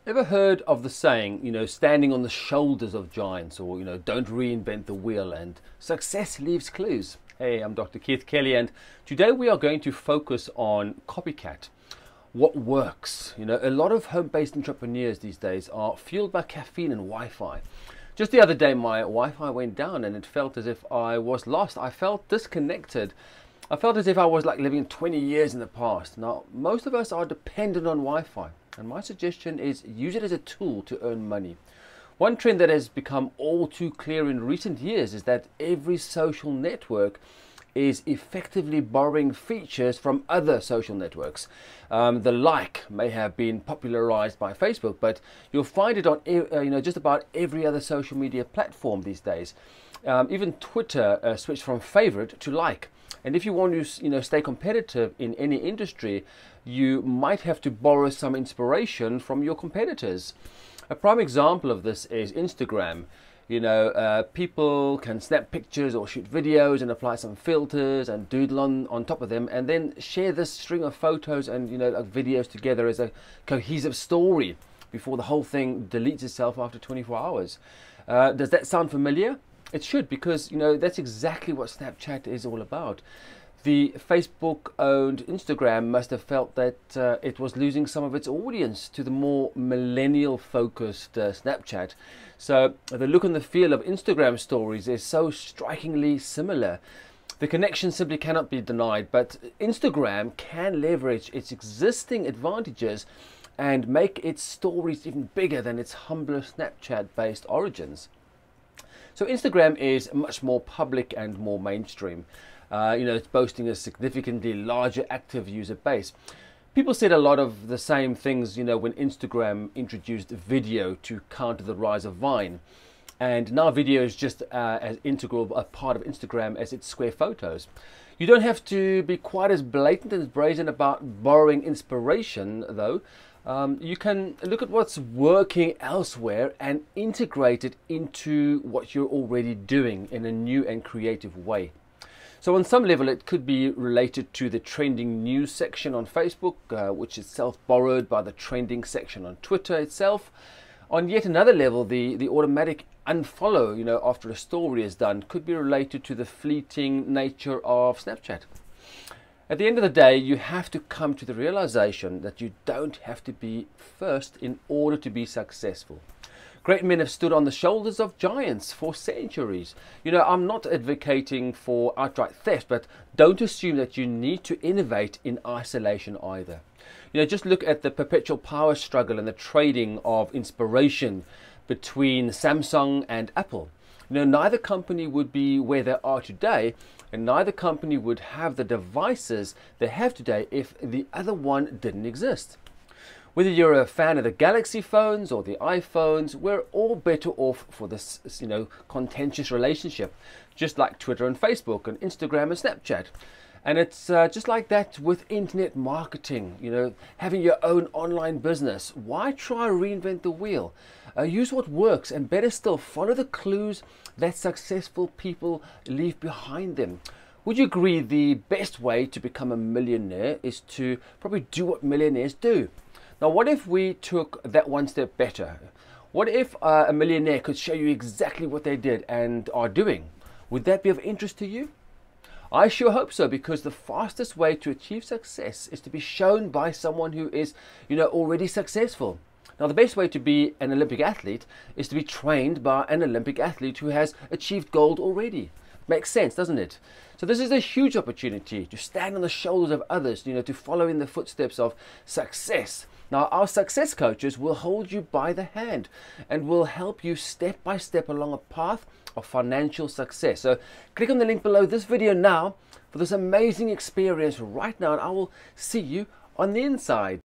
Ever heard of the saying, standing on the shoulders of giants, or, don't reinvent the wheel and success leaves clues? Hey, I'm Dr. Keith Kelly, and today we are going to focus on copycat. What works? A lot of home-based entrepreneurs these days are fueled by caffeine and Wi-Fi. Just the other day, my Wi-Fi went down and it felt as if I was lost. I felt disconnected. I felt as if I was like living 20 years in the past. Now, most of us are dependent on Wi-Fi, and my suggestion is use it as a tool to earn money. One trend that has become all too clear in recent years is that every social network is effectively borrowing features from other social networks. The like may have been popularized by Facebook, but you'll find it on just about every other social media platform these days. Even Twitter switched from favorite to like. And if you want to stay competitive in any industry, you might have to borrow some inspiration from your competitors. A prime example of this is Instagram. People can snap pictures or shoot videos and apply some filters and doodle on top of them, and then share this string of photos and videos together as a cohesive story before the whole thing deletes itself after 24 hours. Does that sound familiar? It should, because that's exactly what Snapchat is all about. The Facebook-owned Instagram must have felt that it was losing some of its audience to the more millennial-focused Snapchat. So the look and the feel of Instagram stories is so strikingly similar. The connection simply cannot be denied, but Instagram can leverage its existing advantages and make its stories even bigger than its humbler Snapchat-based origins. So Instagram is much more public and more mainstream. It's boasting a significantly larger active user base. People said a lot of the same things, when Instagram introduced video to counter the rise of Vine. And now video is just as integral a part of Instagram as its square photos. You don't have to be quite as blatant and brazen about borrowing inspiration, though. You can look at what's working elsewhere and integrate it into what you're already doing in a new and creative way. So on some level, it could be related to the trending news section on Facebook, which is self-borrowed by the trending section on Twitter itself. On yet another level, the automatic unfollow, after a story is done, could be related to the fleeting nature of Snapchat. At the end of the day, you have to come to the realization that you don't have to be first in order to be successful. Great men have stood on the shoulders of giants for centuries. I'm not advocating for outright theft, but don't assume that you need to innovate in isolation either. Just look at the perpetual power struggle and the trading of inspiration between Samsung and Apple. Neither company would be where they are today, and neither company would have the devices they have today if the other one didn't exist. Whether you're a fan of the Galaxy phones or the iPhones, we're all better off for this, contentious relationship, just like Twitter and Facebook and Instagram and Snapchat. And it's just like that with internet marketing, having your own online business. Why try reinvent the wheel? Use what works, and better still, follow the clues that successful people leave behind them. Would you agree the best way to become a millionaire is to probably do what millionaires do? Now, what if we took that one step better? What if a millionaire could show you exactly what they did and are doing? Would that be of interest to you? I sure hope so, because the fastest way to achieve success is to be shown by someone who is, already successful. Now, the best way to be an Olympic athlete is to be trained by an Olympic athlete who has achieved gold already. Makes sense, doesn't it? So this is a huge opportunity to stand on the shoulders of others, to follow in the footsteps of success. Now, our success coaches will hold you by the hand and will help you step by step along a path of financial success. So click on the link below this video now for this amazing experience right now, and I will see you on the inside.